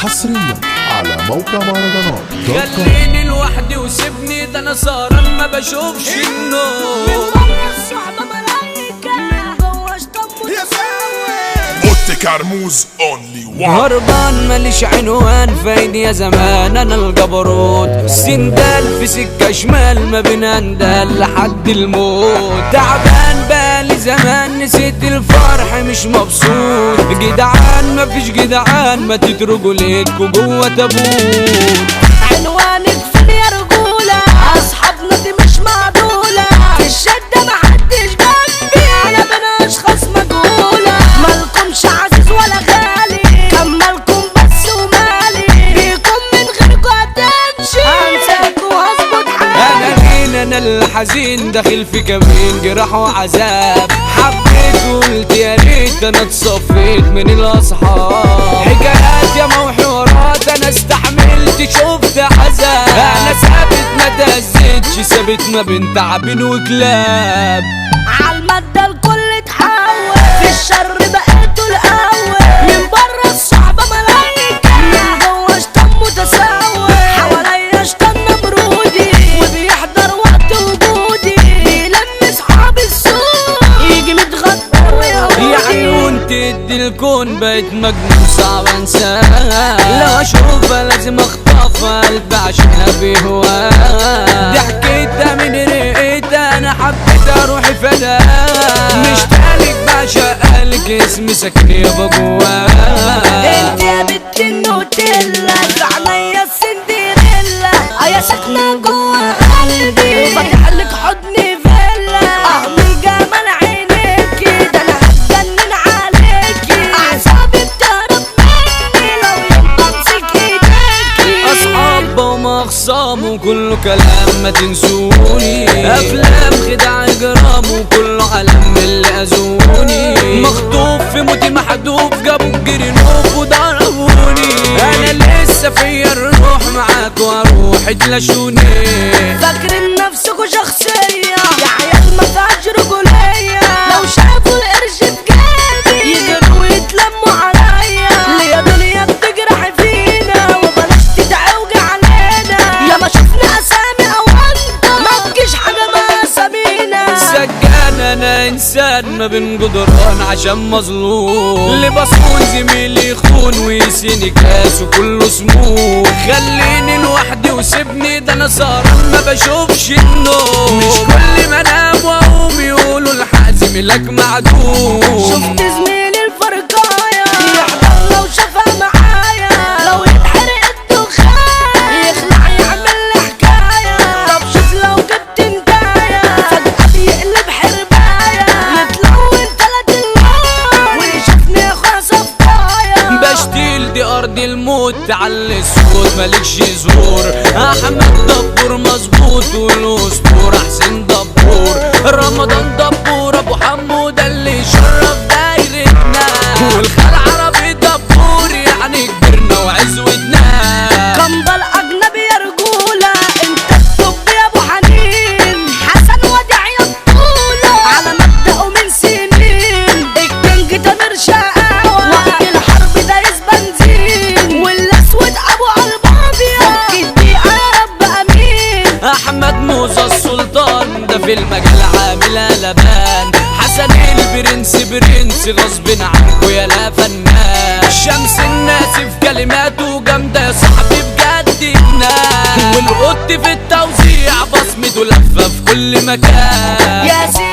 حصريا على موقع مهرجانات. خليني لوحدي وسيبني، ده انا سهران ما بشوفش النور. كرموز اونلي وان. هربان ماليش عنوان فايد يا زمان، انا الجبروت سندال في سكة شمال ما بين اندال لحد الموت. تعبان بالي زمان نسيت الفرح مش مبسوط. جدعان مفيش جدعان ما تتركوا ليكوا جوه تابوت. عنوانك فين يا رجولة؟ اصحابنا دي مش معدولة، في الشدة محدش جنبي، انا بين اشخاص مجهولة. مالكمش عزيز ولا غالي، كمالكم بس ومالي، بيكم من غيركوا هتمشي، هنساكوا وهظبط حالي. انا الحزين داخل في كمين جراح وعذاب. حبيت وقلت يا ريت انا اتصفيت من الاصحاب. حكايات يا وحوارات انا استحملت شفت عذاب. انا ثابت ما تهزتش، ثابت ما بين تعبين وكلاب. عالمادة الكل اتحول، في الشر بقيتوا الاول. من بره الصحبة ملايكة، من جوه شطان متساوي. حواليا شطان نمرودي وبيحضر وقت وجودي، بيلم صحاب السوق يجي متغدر ويهودي. يا عيون تدي الكون بقيت مجنون صعب انساها. لو اشوفها لازم اخطفها قلبي عشانها بهواها. ضحكتها من رقتها انا حبيت اروحي فداها. مش تالك بعشق لك اسمي ساكن يابا جواها. انت يا بنت النوتيلا، في عينيا السندريلا، يا ساكنة جوا قلبي، فاتح لك حضني فيلا. من جمال عينيكي ده انا هتجنن عليكي، اعصابي بتهرب مني لو يوم بمسك ايديكي. اصحاب ومخصام وكله كلام ما تنسوني. افلام خدع اجرام وكله علم اللي اذوني. مخطوف في موتي محدوف جابوا الجرنوف وضربوني. انا لسه فيا الروح معاك واروح تلاشوني. فاكرين نفسكوا شخصية يا عيال ما فيهاش رجولية، لو شافوا القرش في جيبي يجروا ويتلموا عليا. ليا دنيا بتجرح فينا وبلاش تتعوجي علينا، يا ما شفنا اسامي او انت ما تجيش حاجة باسامينا. سجان انا انسان ما بين جدران عشان مظلوم. اللي بصون زميلي يخون ويسيني كاس وكله سموم. خليني لوحدي وسيبني، ده انا سهران ما بشوفش النوم. مش كل ما انام واقوم يقولوا الحازم لك معدوم. شفت زميلي الفرقاية يحضر لو شافها معايا، لو يتحرق الدخان يخلع يعمل لي حكاية. طب شوف لو جبت انتاية فجأة بيقلب حرباية، يتلون تلات اللون ويشوفني اخويا صفاية. بشتيل دي ارض الموت تعلي الصوت مالكش زور. احمد دبور مظبوط والاسطورة حسين دبور. رمضان دبور ابو حمو ده اللي شرف دايرتنا. والخال عربي دبور يعني كبرنا وعزوتنا. كمبل اجنبي يا رجولة، انت الطب يا ابو حنين. حسن وديع يا بطولة على مبدأه من سنين. الكينج تامر شقاوة وقت الحرب دايس بنزين، والاسود ابو قلب ابيض فك الدقيقة يا رب امين. احمد موسى السلطان ده في المجال عامل قلبان. حسن البرنس برنس غصب عنكو يا لا فنان. شمس الناس في كلماته جامدة يا صاحبي بجد جنان. والقط في التوزيع بصمته لفة في كل مكان. ياسين